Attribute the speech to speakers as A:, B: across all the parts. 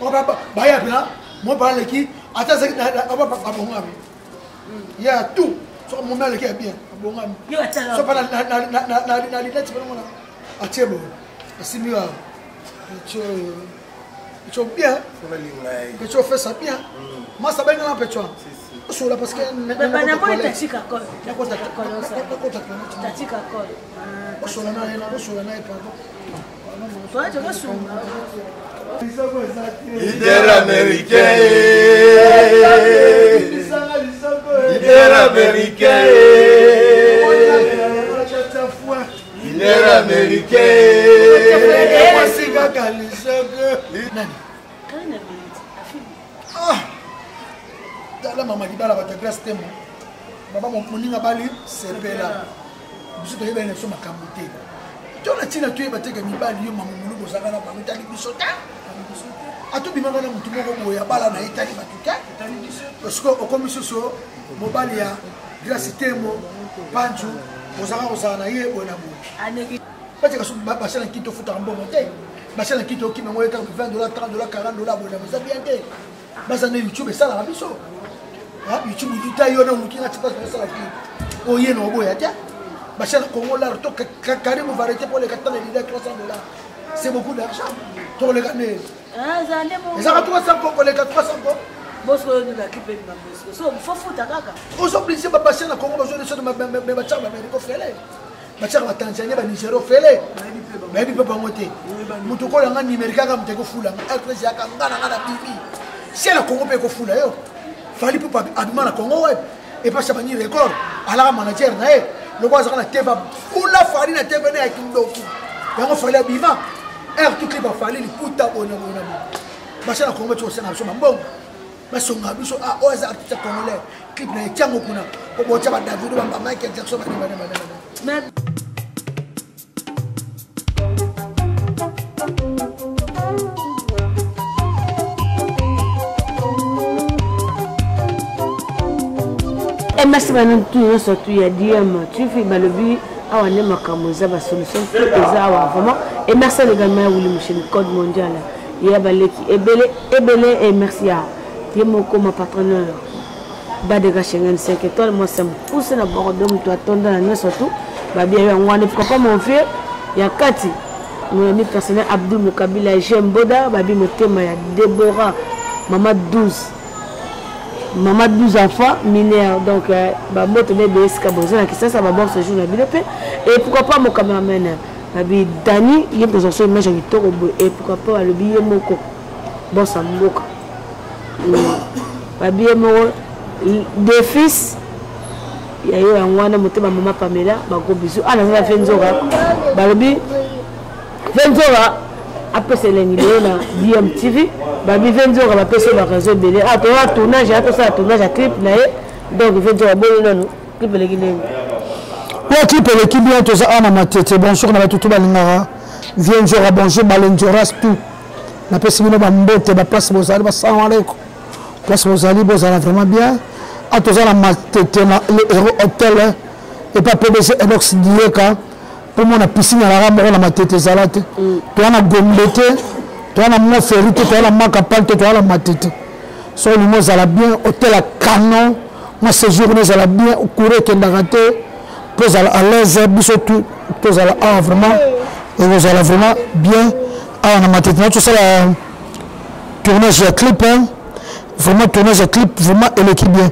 A: Moi, par qui, attends, c'est il y a tout. Sur mon mal qui est bien. Il y a tout. Sur la lunette, c'est pas moi. Ah, tiens, bon. C'est mieux. Tu bien. Tu fais ça bien. Moi, ça va être un peu de choix. Sur la parce que.
B: Mais pas n'importe quel tactique à col. Tactique à col.
A: Sur la naïe, pardon.
B: Toi, tu vas sur.
C: Leader américain. Leader américain. Leader américain.
A: La maman dit la classe témoin. Baba mon moninga bali c'est là. Biso to yeba na so makambote. Tu na tina tu yeba te ke mibali yo mamu mulu bozanga na bamita li biso ta. Atu bimanga na mutu moko boya bala na etali batuka. Parce que au commission mobali ya grâce témo panju bozanga na ye bona bo. Aneki. Parce que so basala kito futa mbongo te. Basala kito ki mengo eta $20 $30 $40 bona boza bien te. Basana YouTube sala la biso. YouTube du taillon on qui n'a pas ça là qui oye no boya tia bachana Congo là to carrément variété pour les $400 $300 c'est beaucoup d'argent pour les gagner ça va 300 pour les 400
B: boss ko ni l'équipe de boss so faut futa kaka
A: aux obligés ba bachana Congo besoin de ça de ba chama ba fele ba chama Tanzania ba Nigeria fele ba bi papa moté mutu ko nga numérique kaka mteko fula actress ya kangana ngana bibi c'est la Congo pe ko fula yo fali pour abima na Congo web et pas chabani record ala manager na e le bois na teva fula fali na teva na kindoki yango fali abima tout clip ba fali li puta bona bona ba chala Congo tu osena so mambongo ba songa biso oza artiste congolais clip na tiango kuna ko bocha ba David ba Michael Jackson ba mais
B: et merci maintenant tout surtout il y a DM tu fais le but à on est makamoza ba solution tout ça vraiment et merci également Willy Michel code mondial il y a baleki ebele et merci à Yemo comme partenaire Badega Schengen 5 étoiles moi ça me pousse na bordeaux toi attendre na surtout ba bien on ne pourquoi pas mon vieux il y a Kati mon ami personnel Abdul Mukabila j'aime Boda babi motema ya Deborah maman 12 enfants mineurs donc bah moi tenais de escaboser qui ça va bon ce jour la BDP et pourquoi pas mon cameraman babi Dani il est présent image en toro et pourquoi pas le billet moko bon ça moko babi mo deux fils il y a eu un wana motema maman Pamela ba gros bisous ah na Fenzora babi Fenzora après c'est l'année na BMTV babi Fenzora ba pese ba réseau belé ah toi tournage à tout ça tournage à clip na donc Fenzora bon non clip le guiné
A: ouais clip le qui bien tout ça na matete bonjour na tout balingara Fenzora bonjour balenzora tout na pese bino ba mbote ba place bozali ba salam alaikum place bozali bozala vraiment bien à tout ça na matete na le héros hôtel et pas PDG Enox Dieka pour mon piscine à la rame on a matete zalate toi na gombete toi na mo ferite toi na makapalte toi na matete so le mot zala bien hôtel à canon moi séjourner zala bien au courir que ndagate pour zala à l'aise biso tout zala vraiment et vous allez vraiment bien à na matete tout ça la tournage de clip vraiment tournage de clip vraiment l'équipe bien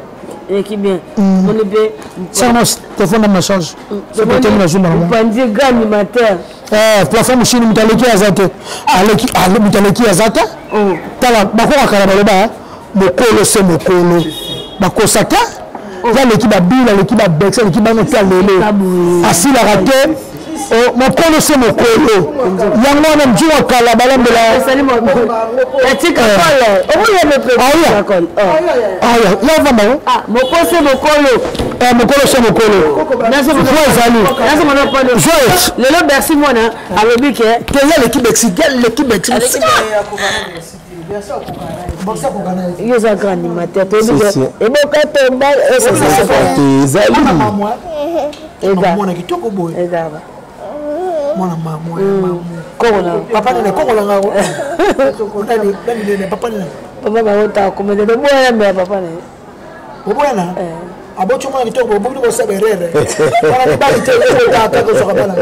B: qui bien mon bébé
A: ça moi téléphone de message c'est pour terminer la journée
B: vous pensez grand animateur
A: plateforme chine mutaleki azate aleki mutaleki azate tala bakora kala baloba mokolo se mokolo bakosaka ya l'équipe ba bila l'équipe ba bex l'équipe ba notia lelo asila raté mokolo se mokolo yango na mjua kala balambela
B: salimo etika kala omuya me pe
A: ya vama
B: mokolo se mokolo
A: mokolo se mokolo
B: naso mona pano lelo merci mona alobi ke
A: ya l'équipe bex
B: Yo za grand animateur to et boka to ba
A: mwana kitoko boy mwana maman Papa n'est pas papa n'est
B: papa va autant comme de boire mais papa n'est
A: Oboyana abocho mwana kitoko bobudu ko saberere wana bali te ko ta ko soka bala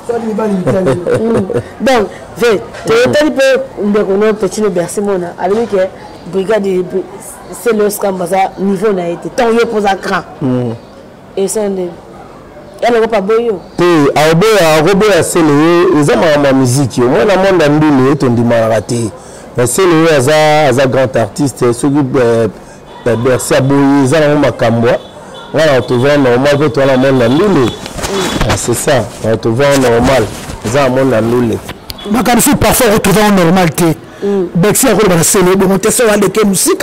A: so ni bali mitali
B: donc fait tu es peu ndeko no petit no bercer mona avec que brigade c'est le scambaza niveau na été tant yo pose à cran et ça ne elle va pas boyo
D: aoboya c'est le ezama ma musique yo mwana monde ndule to ndima raté mais c'est le aza grand artiste ce qui bercer boye za na makambo voilà on te voit normal que toi la monde ndule c'est ça on te voit normal za monde ndule
A: makamsi parfois retrouver en normalité Bexi a roulé c'est le bon test de que musique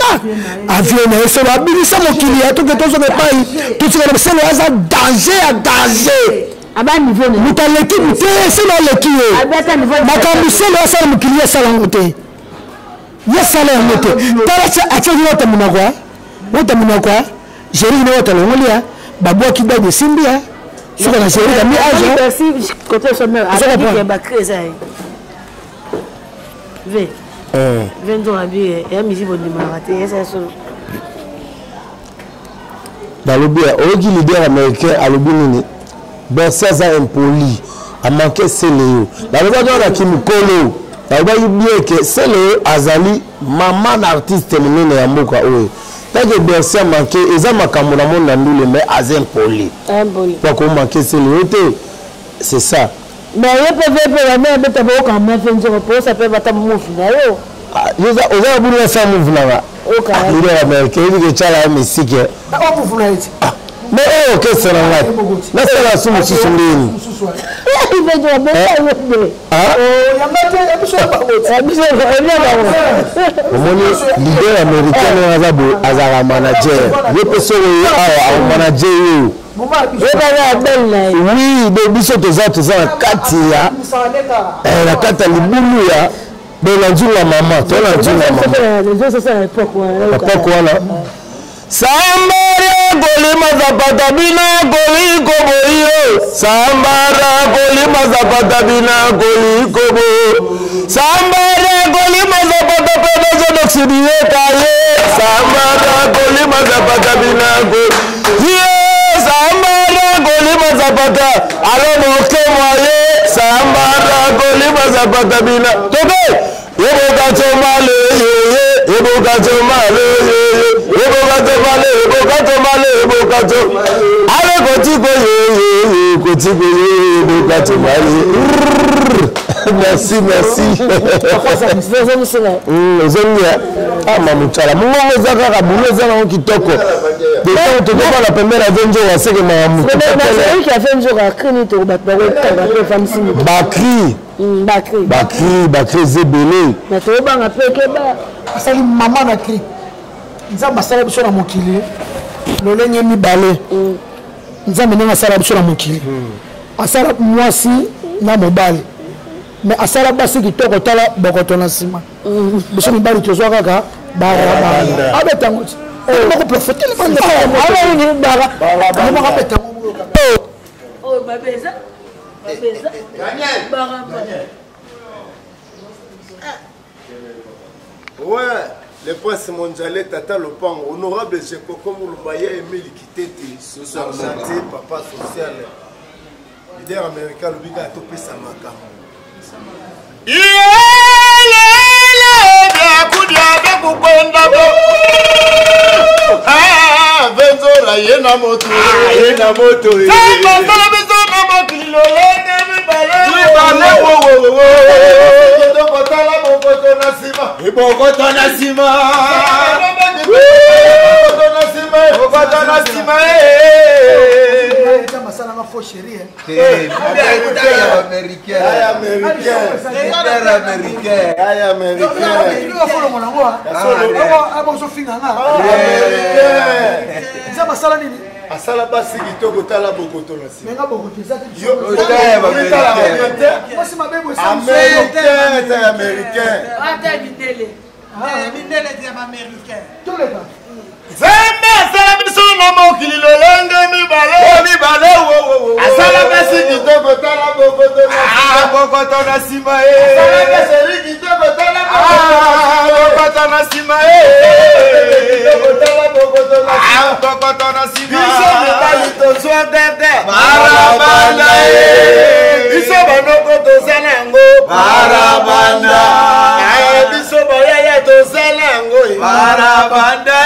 A: avion et c'est la bilisa mon client tout que tout ça n'est pas tout ce que c'est le hasard danger
B: aba niveau ne
A: mutaleki mute c'est là le qui makamsi le hasard mon client ça l'angoté yes ça l'angoté tala a fait une autre monakwa gérer une autre longolia babou qui doit simbia sur la série de mi âge
B: côté sommaire avec ba créer V. 20 ans habillé et musique bonne maraté et ça
D: dans le bien au leader américain à l'obinini Bercer ça impoli a manqué c'est le la loi de Kim Kolo la loi bien que c'est le azali maman artiste menene ya mboka oyo tant que Bercer manqué eza makambo na monde ndule mais az impoli pour qu'on manqué c'est le c'est ça.
B: Mais il peut faire la mère de ta boca quand même fait une repos ça peut battre mon final.
D: Vous avez voulu faire mon final. OK. Leader américain il dit que la musique. Mais OK c'est là. Mais c'est la soumu si soumu.
B: Il veut dire bon ça.
D: Ah. Leader américain azara manager. Il peut se manager. Oui, de biso toza na kati ya la kata libulu ya de la njula mama to la njula mama
B: les autres c'est l'époque
D: wana Sambara golima zapata bina goli koboyo Sambara golima zapata bina goli kobo Sambara golima zapata pedozo d'Occidie kaye Sambara golima zapata bina goli Sambara golima zapata alo moke moye Sambara golima zapata bina tobe yeboka chomale yeboka chomale yeboka chomale ale kotiko yeboka chomale merci mamuchala mungo zaka kabulu zana kitoko de temps to pas la première avenjo wa seke mamu
B: c'est qui a fait un jour à Kini to battre
D: Bakri zebele
B: mais to banga pe ke ba
A: asali maman na cri nzamba sala biso na mokili lolenye mibale nzamba nanga sala biso na mokili asala mwasi na mobali mais asala basi kitoko tala bokoto na sima biso mibali tozwa kaka bara abetango moko profiter le bande ala ni bara moko abetango
B: oh babeza Daniel bara
C: ouais le prince mondialais Tata Lopang honorable Jeko comme Lumbaya Emile Kitete santé papa social leader américain le biga topé sa makamo Venzola yena moto asala basi kitoko tala bokoto na sima menga bokoto za yo américain
B: ata bidele
C: Zamba sala biso na mokili lolenge mibale asala kasi kitoko tala bokoto na nsima asala kasi kitoko tala bokoto na nsima bokoto na nsima biso mibali tozwa dede barabanda biso banoko tozala yango barabanda biso bayaya tozala yango barabanda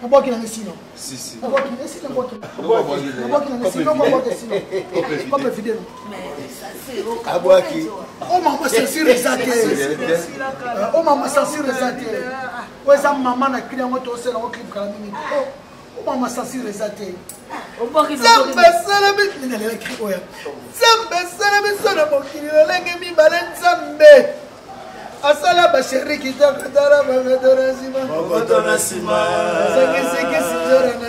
A: Aboki na mesino. Si. Aboki na mesino aboki. Aboki na mesino aboki sino. Comme fidèle. Mais ça c'est aboki. Oh maman c'est sûr exact. Oh maman c'est sûr exact. Ouais ça maman na client moto c'est na clip kala minute. Oh maman c'est sûr exact. Aboki na Zamba salabi ni na écrit oya. Zamba salabi sona boki ni lenge mi balensambe. Asala ba chéri qui t'a katara ba bokoto na sima seke sinjora na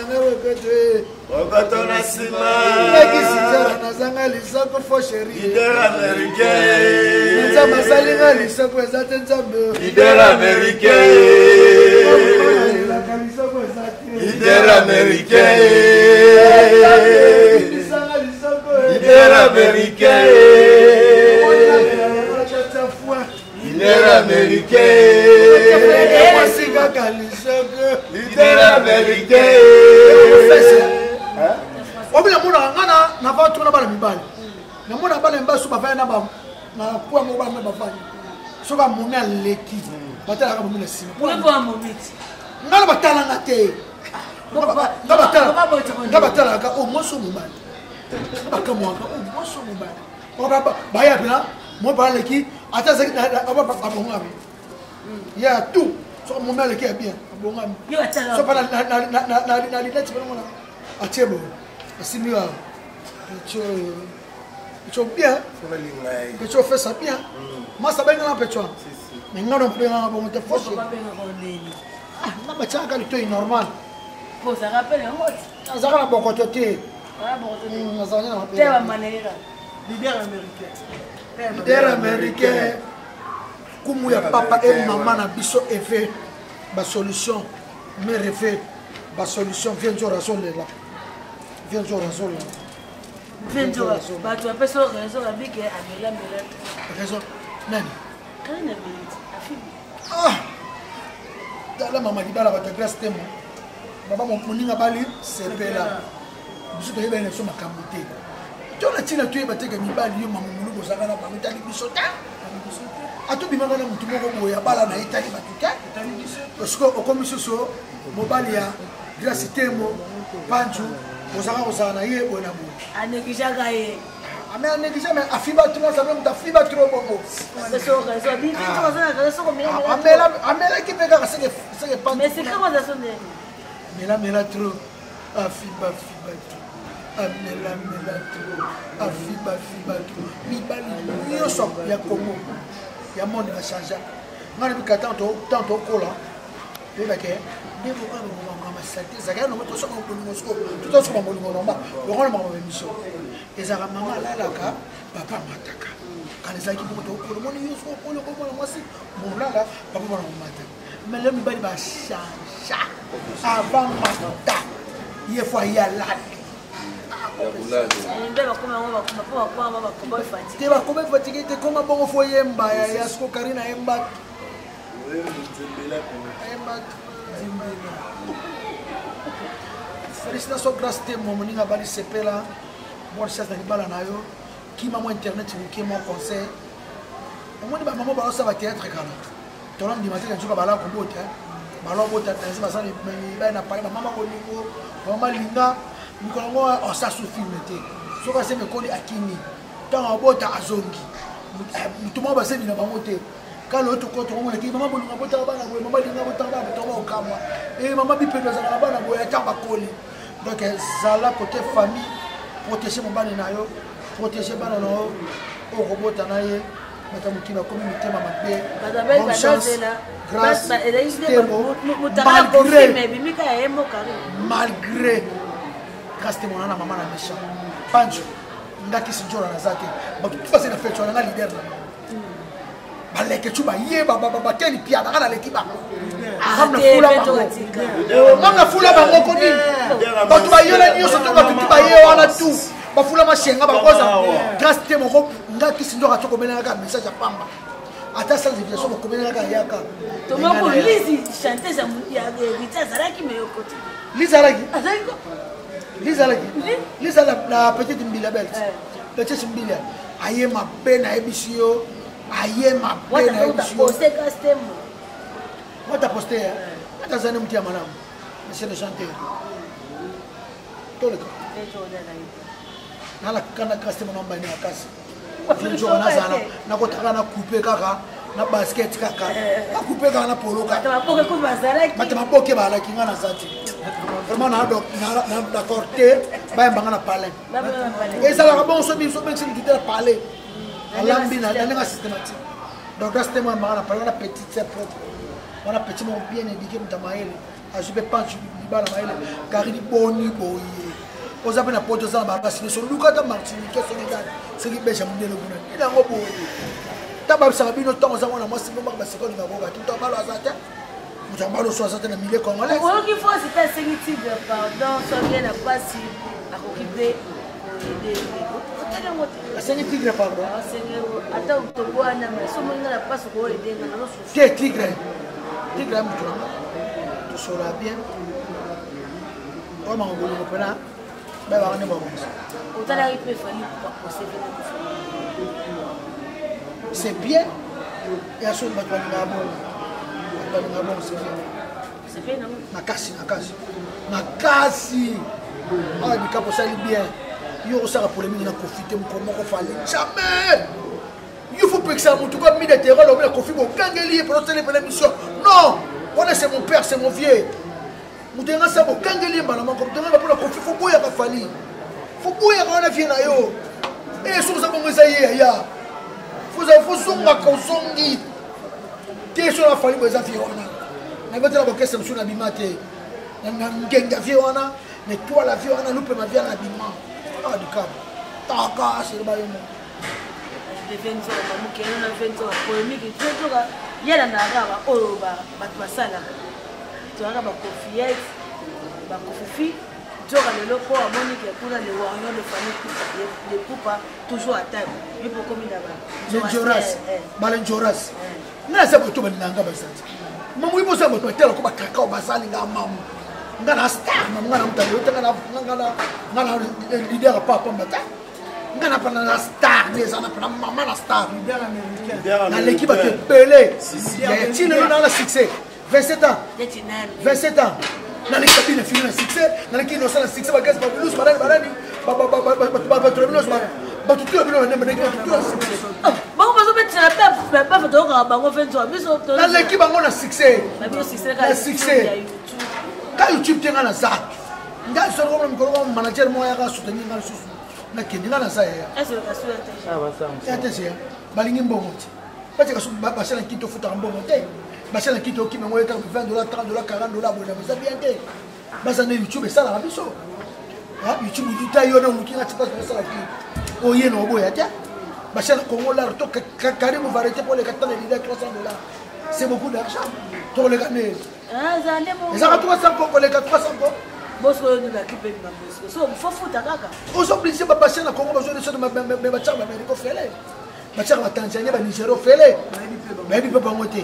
A: bokoto na sima leki sinjora na zanga lisoko fo chéri leader américain nza masalinga lisoko ezate nzambe leader américain leader américain leader américain leader américain, leader américain. Obi na muna ngana na va tuna bala mibali. Na muna bala mbasu bafanya na ba na kwa mo ba bafanya. So ba muna leki. Batala ka muna sima. Kwa ba momiti. Ngala batala ngate. Ngala batala ka o moso mubali. Baka mo ka o moso mubali. Oba ba ya bina mo ba leki. Attends, c'est il y a tout. Sur mon mère qui est bien. So pas na l'idée tu peux moi. Ah tiens bon. C'est mieux. Tu bien. Que tu fais ça bien. Moi ça va dans pecho. Mais non non plus on va monter fort. Ah, non mais tiens quand tu es normal.
B: Faut ça rappelle un mot.
A: Ça va bon côté.
B: Ah bon.
A: Ça va na.
B: Telle manière.
A: Leader américain. Leader américain, comme ya papa et maman na biso effet, ba solution, mais refait, ba solution vient de raison là, vient de raison là.
B: Vient de raison. Bah tu appelles ça raison la big amela.
A: Raison, nani?
B: Quand il a
A: ah, dala maman di bala ba ta grâce temo, baba mon moninga bali sepela, biso to yeba na so makamute. Tu as tina tu es battu que mibali yo maman mulu bozanga na bango tali bisota atu bimanga na mutu moko boya bala na itali batuka parce que au comme so mobali ya grâce temo panju bozanga bozanga ye bona bo
B: anekisha gaye
A: ame anekisha mais afiba tu na sabe muta fiba trop bongo
B: so bi tu na ça so comme
A: amela ki peka c'est pas
B: mais c'est comment ça sonne
A: mela trop afiba amela trop afiba trop mibali nyonso ya Congo ya monde va changer ngana bi tanto kola beba ke ndebo ka bo mama sate zaka no to so ko Moscow tout so mo ngo nomba yo ngona mama mission ezaka mama lalaka papa mataka kana zaki bo to ko mo ni yoso ko ko mo mwasi mo lala papa mo mata mais le mibali ba changer avant mata il faut y aller. Te va come fatigué te come bon fo yemba ya sko karina yemba félicitations grâce te mo moninga bali sepela bon chance na libala na yo ki mamo internet ki mo conseil omoni ba mamo ba sa ba théâtre kana tolo ndi matin njuka bala ko bota bala bota tanzi basani ba na pale mama ko lingo mama linga Nikolongo ça suffit mete. So ka se me koli akini. Tanga bota azongi. Mutuma ba se bina bango te. Ka lo to ko to mo ki mama bolinga bota bana bo mama linga bota ba to ba okamwa. Mama bi pepe za bana bo ya tamba koli. Donc zala côté famille protéger mon bana na yo, protéger bana na yo. O robota na ye. Mata mukina comme mutema mabe. Bonne chance. grâce malgré grâce te mon ana maman na méchant pancho ngaki sinjora na zate bato tu fase na fête on a leader na baleke tu ba yeba ba teni pia na leki ba mama fula ba ngoko ni bato ba yela ni soto ba tu ba yewa na tu ba fula ma shenga ba koza grâce te mon ngaki sinjora to komela ka message ya pamba ata ça je so ko komela ka yaka
B: to moko lisi chanter za ya vita zaraki me yokote Lisa la petite Mbila belle. Petite Mbila. Aye ma peine à Ebisio. Aye ma peine à Ebisio. Moi t'as posté. T'as zané mtia madame. Monsieur le chanteur. Tout le cas. Nala kana kaste mon amba ni akasi. Finjo na zana. Na kotaka na couper kaka. Na basket kaka. Na couper kaka na polo kaka. Matamaboke ko bazaraki.
A: Matamaboke ba la kinga na zati. Vraiment na corté ba mbanga na palais et ça la bon so bien tu te parler alambi na nga systématique donc là c'était moi mbanga na palais na petite c'est propre on a petit mon bien éduqué mtamaele a je peux pas tu libala maele car il boni boye aux appels na poto za ba kasi so luka ta Martinique Sénégal c'est qui beja mundelo kuna ila ngo boye taba sa bino tongo za mona mwasi ngomba ba sekondi ba boga tout temps malo azata mutambalo so azata na milieu congolais
B: o qui faut c'était tigre pardon so bien na pasi a occupé
A: la sengi tigre pardon
B: ata utobwana mais so mona na pasi ko edenga na so
A: que tigre mutu to sora bien o ma ngolo ko pena ba ba ne ba mo
B: utala ipe fali pour posséder
A: c'est bien et à son bato na bon
B: c'est bien non
A: nakasi ah bikapo sali bien yo ça pour les mines na profiter comment ko fallait jamais il faut pas que ça mutu comme mine terrain là on confie bon kangeli pour télé pour l'émission non on est c'est mon père c'est mon vieux mutu nga ça bon kangeli bana ma ko tanga pour la confie faut boya ka fali faut boya ka na vie na yo et so ça bon ça ya faut zonga ko zongi question la fali boza vie wana na botela ko kesa msuna bimate na ngenga vie wana ne toi la vie wana lupe ma vie na bima ah du cap taka c'est ba yo
B: de venzo ba mukelo na venzo polémique venzo ga yela na raba o ba basala to anga ba confiance ba kofifi joka le loko a monique pour le wanyo de famille le coupa toujours à table il faut comme il Balenjoras na sa boto balanga basati mamu ibo sa boto tela ko bakaka basali nga mamu ngana star mamu ngana mutalo ngana leader papa mbata ngana pana na star des ana pana mama na star leader américain na l'équipe de Pelé il y a dans le succès 27 ans na l'équipe de fini na succès na l'équipe de ça succès ba gaz ba plus barani ba tribunal ba tout le monde ne l'équipe a succès. Quand YouTube tient un sac, un manager a soutenu na kendinga na ça ya attention balingi mbongo parce que basala kito futa mbongo te basala kito ki mengo eta $20 $30 $40 bona ça bien te basana YouTube ça la biso ha YouTube ita yo na mukinga tsa basala ki oye no boya ta basala Congo la to karibu variété pour les 4 $300 c'est beaucoup d'argent pour les gagner ça va 300 pour les 400 Bosco nous la kipe na Bosco. So faut futa kaka.
A: Oso obligé ba passer na Congo besoin de ça de ba tchar ba Amérique fele. Ba tchar ba Tanzanie ba Nigeria fele. Ba bi pa ngote.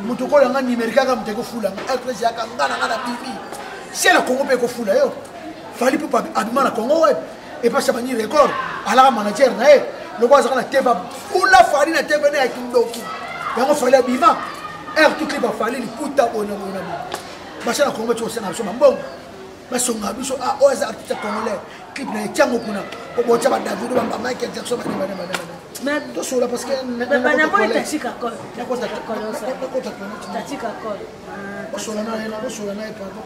A: Mutu ko nga numérique ka muteko fula. Elpress ya ka ngana ngana TV. C'est la Congo pe ko fula yo. Fali pa abima na Congo web. Et pas ça ba ni record. Ala manager na e. Le bois na teba fula fali na teba na kindoki. Yango fali abima. Tout ba fali li puta bona bona. Ba ça na Congo tu osena so mbongo. Basonga biso a oza artiste congolais clip na tiango kuna ko cha ba David ba Michael Jackson ba mais to sola parce que
B: na mo tachika ko
A: na ko
B: tachika ko
A: o sola na pardon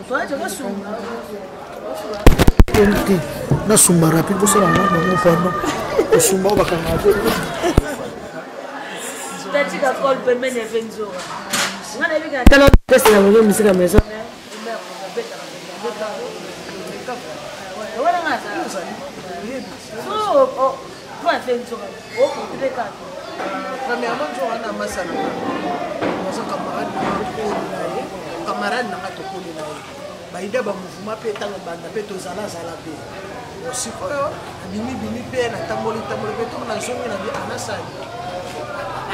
B: toi je veux sumba
A: na sumba rapide ko sola na pardon o sumba ba kana
B: tatika call pembeni ya Venzora ngana bika tala pesa na ngolo musika maison wala ngasa so kwa Venzora okoteleka
E: premièrement je wana masala ozo camarade na tokoli na ye baida ba mouvement pe tanga banda pe tozala pe aussi quoi bini pe na tamboli pe to na zongi na bi anasali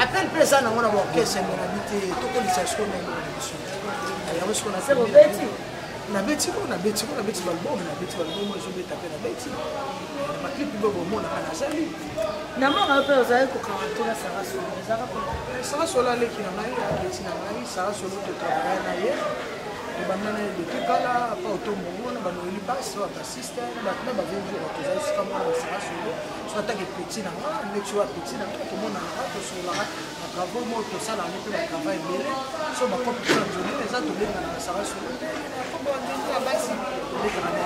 E: appel pesa na ngona orchestre na bité tokoli sa sko na biso yasko na
B: c'est beti
E: na beti balbom zo beta pe na beti ma clip bobo mona kana sali
B: na mama pe ozali ko karantola sara solo ezaka ko
E: sara solo leki na ngai beti na ngai sara solo to travailler na ye banana de kala pa otombo na banoli basse wa sister ba na ba venir ko za sika mona sara solo so ta ke petit na nga next wa petit na to mona na to so la na travail mo to sala na pe ba travail bele so ba ko to na zone eza to le na sara solo ko ba ndio la basi le kana na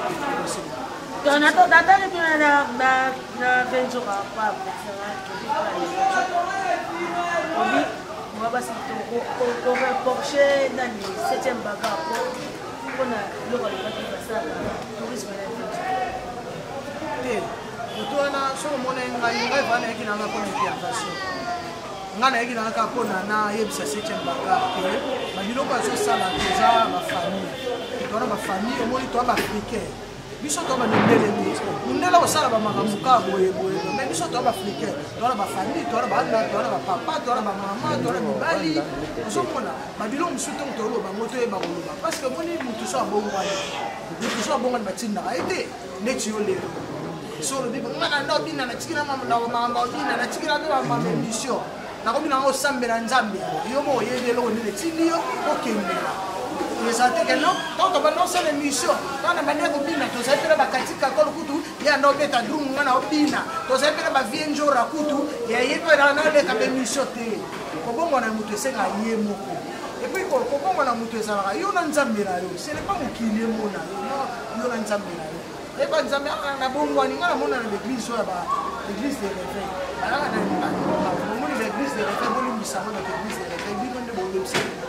E: ko
B: Don ato data ni na Venzora pa obi mwaba sito ko Porsche nani 7e baga ko na loko la pasa tourisme na
E: te to na so mona ngai bana ekina na ko na piatation ngana ekina na ka ko na yebisa 7e baga te ba biloko zo sala za ma famille to na ma famille omoni to ba africain biso to ba ndele ndela osala ba makamuka boye mais biso to ba africain to ba famille to ba na to ba papa to ba mama to ba mibali so mona ba biloko musuto to lo ba moto e ba koloba parce que moni mutu so abonga ba tinda aite next yo lelo so le bibo ngana no bina na tikina mama na bina na tikina to ba mama mission na ko bina o sambela nzambe yo mo yede lo ni tindio okembela les attaques non tant que non c'est l'émission quand on a manière de bina to ça peut ba katika ko kutu ya no beta drum ngana obina to ça peut ba vienjo ra kutu ya yepe na le ka émission te ko bongo na mutu senga yemo et puis ko bongo na mutu ezala yo na nzambela yo ce n'est pas mukili mona yo na nzambela yo et pas nzambe na bongo ni ngana mona na l'église so ba l'église de réveil ala na moni l'église de réveil bolu misama na l'église de réveil bino de bolu misama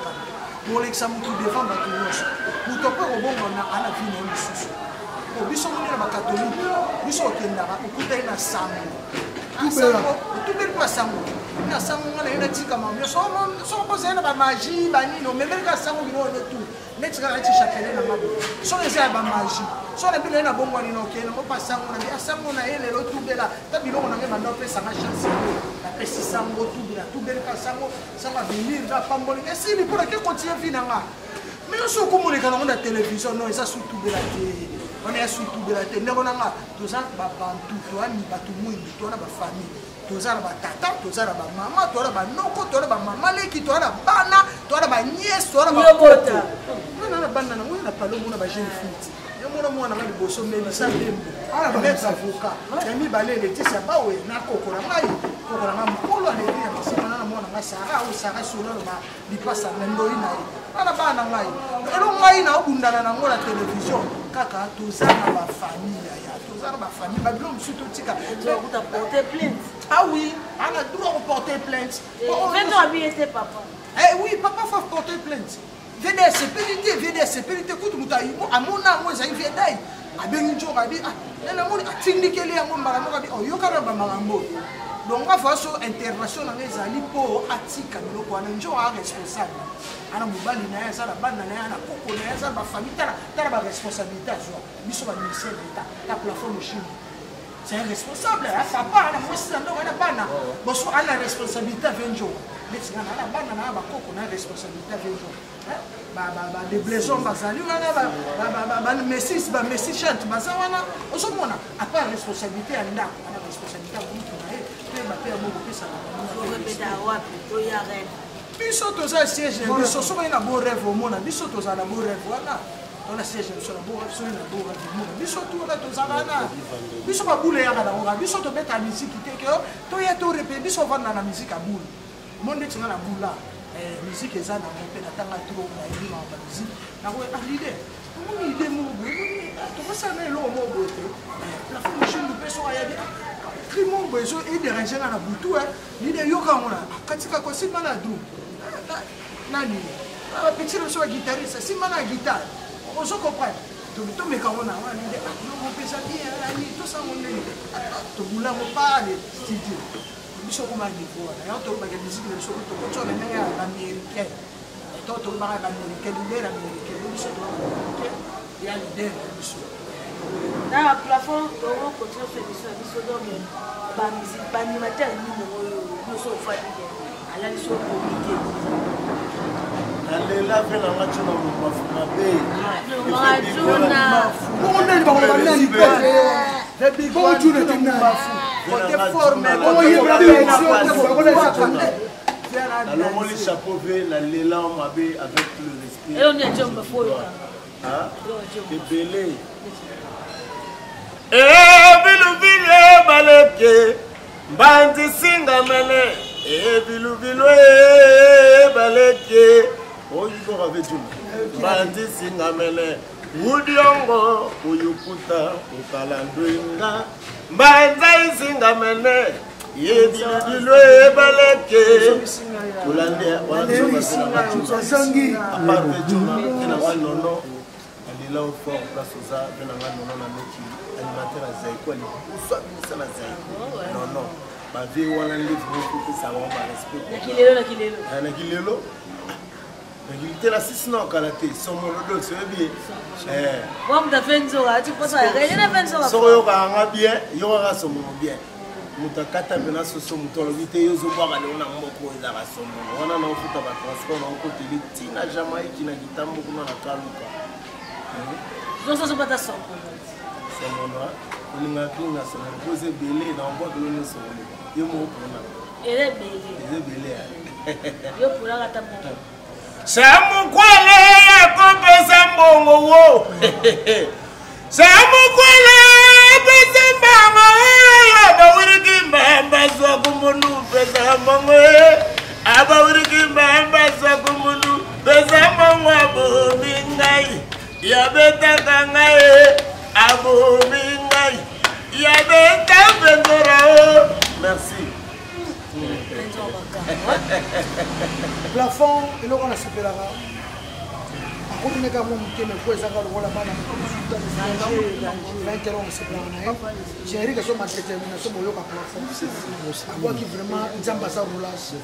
E: pour l'examen tout devant ba tous pour to pas robongo na ana vie na mususu o biso moni na ba catholique biso okendaka okutai na sango tout bel pas sango na sango ngana ina tika mamyo so poser na ba magie ba nino mais ka sango bino le tout netika na ti chapelet na mabo so eza ba magie so na bino na bongo ni no kena mo pas sango na ya sango na ele lo tout bela ta biloko na ngema ndo pesa na chance na pesi sango tout bel ka sango sanga venir na pamboli et si ni pour que continuer finanga mais so komunika na télévision non eza surtout bela te on est surtout bela te ndeko nanga toza ba bantu to ani batu mwindu to na ba famille toza na ba tata toza na ba mama to na ba noko to na ba mama leki to na bana to na ba nièce to na ba kota na bana na mwana palo mwana ba jeune fille yo mwana na liboso meli sa lembo ala ba metsa avocat ya mi balele tisa bawe na kokola ngai kokola nga mukolo na elia masana na mwana nga sara o sara solo ba lipasa na ndoi na ye ana bana ngai elo ngai na obundana na ngona télévision kaka toza na ba famille ya toza na ba famille ba bilom suto tika
B: to kuta porter plainte
E: ah oui on a droit de porter plainte
B: veto abi ete papa
E: oui papa faut porter plainte VDS sécurité kutu mutai amona mo za VDS abengi njoka bi na moni atindikeli yango mbala moka bi oyokana ba malambo donc va façon intervention na ezali po atika biloko wana njo a responsable ana mobali na ya sala bana na ya na koko na ya sala ba famille tala ba responsabilité zo biso ba ministère d'état la plateforme chine c'est un responsable à sa part na mwisi ndo wana bana boso ana responsabilité venjo mais na bana na ba koko na responsabilité venjo des blessons bazali wana ba messi chante baza wana osomona a part responsabilité ya ndako ana responsabilité ya mutu na ye pe ba pe mo pesa na
B: beta wapi to ya rêve
E: biso toza siège biso so na bon rêve au monde biso toza na bon rêve wana on a siège sur la bon rêve sur la bon rêve biso to na toza na biso ba boule ya na ngora biso to beta musique te to ya to repe biso vanda na musique a boule monde tinga na boula musique eza na mpe na tanga trop na yima ba musique na ko alide mo ni ide mo bo to ko sa na lo mo bo te la fonction du peso ya crime bezo et déranger na butu ni de yoka ngona katika ko simba na drum nani petit le so guitariste simba na guitare on se comprend to me ka ngona ni de no pesa bien ni to sa ngone to bula mo pa le studio biso ko ma ni ko ya to ba ke musique le so to to le ya américain to ba américain de américain biso to ya l'idée biso.
B: Dans le plafond, on continue à faire des choses. Nous sommes des animateurs, nous sommes fatigués. À la mission comité.
C: Allez là, fais la match dans le mafumabé.
A: On est dans le big one. On est
C: alors on les chapeaux la l'élan mabé avec le respect.
B: Et on est déjà un peu
C: belé. Bilu baleke banti singa mele bilu baleke oyigo ravetuna banti singa mele udiongo uyukuta ukalandwinga banti singa mele bilu baleke ulande wana
A: sangi
C: nono là au fort place aux arts de la animateur à Zaïko, non, non, ma vie ou un livre pour ça va respect. Nakilelo. Il était là 6 ans quand la télé, son monologue, c'est bien.
B: Bon, tu as fait une soirée, tu penses à rien, tu as fait une soirée.
C: Si on a bien, il y aura son moment bien. Mutakata bena soso mutolobite yozo bwa le ona mboko ezala somo. Wana na ofuta ba transport na côté de Tina Jamaïque na gitambo kuna na kaluka.
B: Non, ça, c'est pas ta somme.
C: C'est mon nom. On a pris la somme. Vous êtes belé dans votre ligne sur le. Il m'a dit.
B: Elle est belé.
C: Elle est belé.
B: Il pour la table.
C: C'est mon coin là, comme ça, mon c'est mon coin là, c'est maman. Abawuriki mbamba zwa kumunu pesa mangwe. Abawuriki mbamba zwa kumunu pesa mangwe abomingai. Yabeta kangae abomingai. Yabeta vendora. Merci.
A: Plafond, il aura la super. Comme nous avons monté le poids, ça va le voir là-bas. 20 ans, c'est plein. J'ai ri que ce ma détermination pour le plafond. À quoi qui vraiment Zambaza roulage.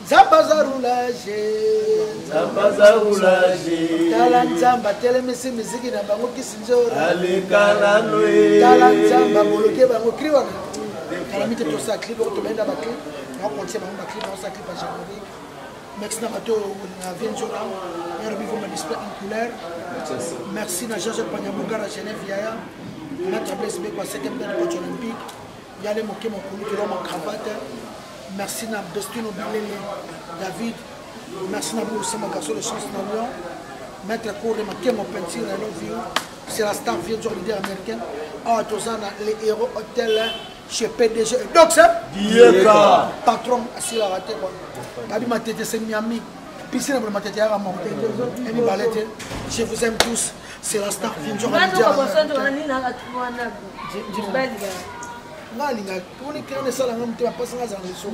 A: Zambaza roulage.
C: Zambaza roulage.
A: Talan Zamba, telemesi musique na bango qui sinjora.
C: Ale kalanwe.
A: Talan Zamba, boloke bango kriwana. Kalamite to sa clip, to benda ba clip. On continue bango ba clip, on sa clip à janvier. Merci Namato, na Vienjora, Herbie comme display en couleur. Merci na Georges Panyamouga à Genève Yaya. Notre BSB quoi 5e de coach olympique. Yale moké mon coulu qui ma cravate. Merci na Bestino Bilele David. Merci na Boussa ma garçon de chance na Lyon. Maître Cour de maquet mon peinture I love you. C'est la star Vienjora leader américaine. Ah Tozana les héros hôtel chez PDG. Donc ça
C: Dieka
A: patron assis la raté quoi. Gabi ma tête c'est Miami. Piscine pour ma tête à monter. Et mi balette. Je vous aime tous. C'est la star Vienjora leader. Ngalinga kuni kene sala ngamte bapasa ngaza ngiso.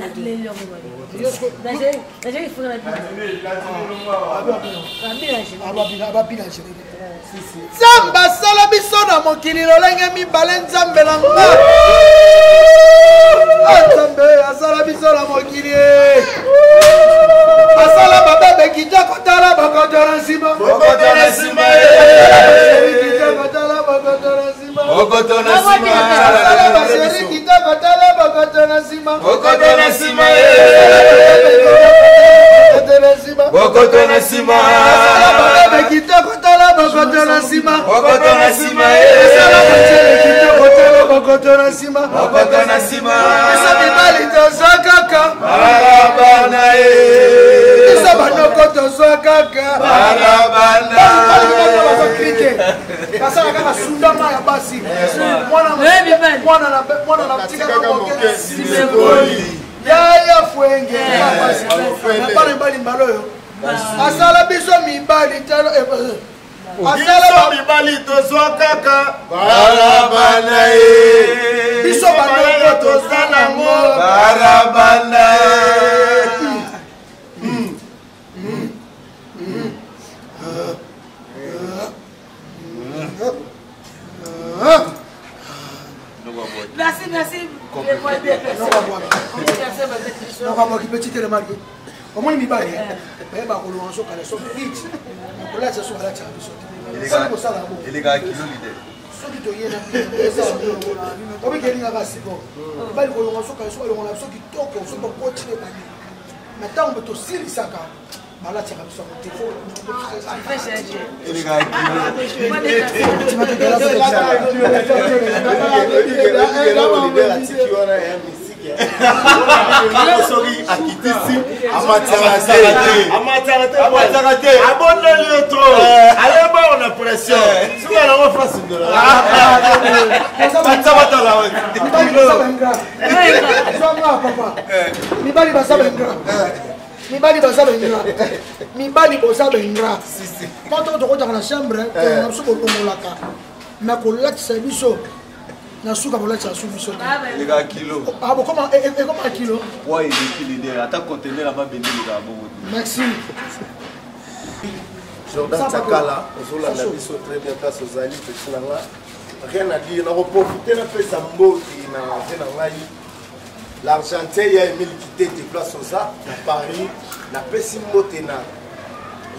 A: Zamba sala biso na mokili lolenge mibale nzambe na nga. Nzambe asala biso na mokili. Asala baba bekija kotala bakotora nsima.
C: Bokotona nsima.
A: Bekija kotala bakotora nsima.
C: Bokotona nsima.
A: Asala baseri kita kotala bakotora nsima.
C: Bokotona nsima. Bokotona nsima.
A: Asala baba bekija kotala bakotora nsima.
C: Bokotona nsima.
A: Asala baseri kita kotala bakotora nsima.
C: Bokotona nsima.
A: Esa mibali tozwa kaka.
C: Barabana
A: Esa banoko tozwa kaka.
C: Barabana
A: Kasala kaka sundama ya basi. Mwana na tika moke simekoli. Yaya fwenge. Napana mbali mbaloyo. Asala biso mibali talo
C: Biso mibali tozwa kaka barabana ye.
A: Biso bandeko
C: tozala ngo barabana ye.
B: Merci.
A: Comment il m'a dit? Mais bah on lance au calais, sauf vite. On laisse sur la table.
C: Et les gars qui l'ont l'idée.
A: Ceux qui te viennent à on va gagner un rassibon. Bah le on lance au calais, on a ceux qui toquent, on se peut continuer à gagner. Maintenant on peut aussi les sacs. Bah là tu as besoin de téléphone.
C: Et les gars soki akitisi amatarate abondeli yo to aleba ona pression soki nango face de
A: mibali baza bengra quand tokotaka na chambre na biso kolongolaka me kolatisa biso na suka kolatisa su biso ekoma kilo merci
C: Jordan Takala ozolanda biso très bien place ozali petit nanga rien à dire na reprofiter na pesa mboti na ve na ngai l'argentin ya Emile Kitete place oza na Paris na pesi mbote na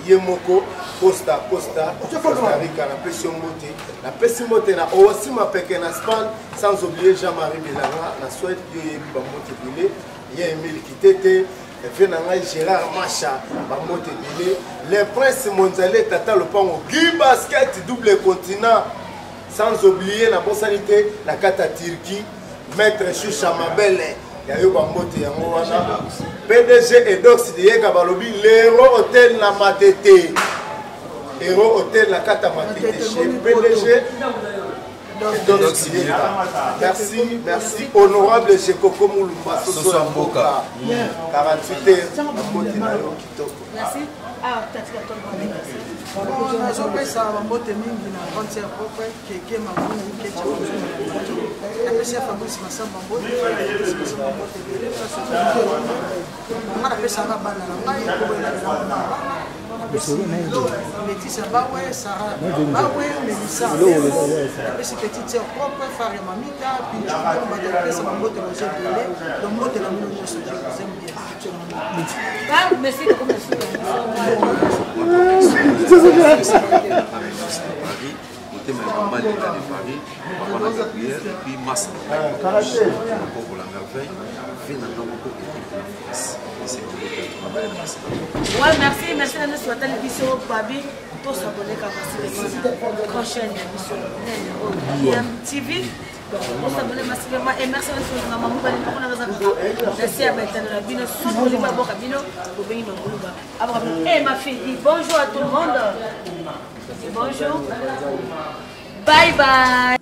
C: Yemoko Costa Rica na pesi mbote na pesi mbote na Osima Peke na Spain sans oublier Jean-Marie Belanga na Suède yo yebi ba mbote bile ya Emile Kitete et na ngai Gérard Macha ba mbote bile les princes mondialais tata le pango Guy basket double continent sans oublier na bosanité na kata Turquie maître Choucha Mabele yayo bambote yango wana PDG Edox Diega balobi l'Héros Hôtel na Matete Héros Hôtel na kata Matete chez PDG Edox Diega. Merci honorable Jekoko Moulumba Soso Mboka 48 heures bambote na yo kitoko.
B: Merci.
E: nazopesa bambote mingi na concert propre keke mamuna ikecha napesa Fabrice Masamba mbote nga napesanga bana na ngai koboyelana Métis Bawe, Sarah Bawe, Mélissa napesi petite sœur propre frère ya mamita puis napesa bambote bazo ebele bambote na mino nyonso je vous aime bien.
B: Merci.
F: Paris, côté même maman de Paris, maman de Gabriel, puis Massa. Pour la merveille, finalement beaucoup d'équipe de France.
B: Ouais, merci à nous sur la télévision Babi. Tous s'abonner quand on prochaine émission TV. On s'abonne massivement et merci à nous maman merci à Betana Bino sous le babo Kabino pour venir dans le et ma fille dit bonjour à tout le monde. Bonjour. Bye bye.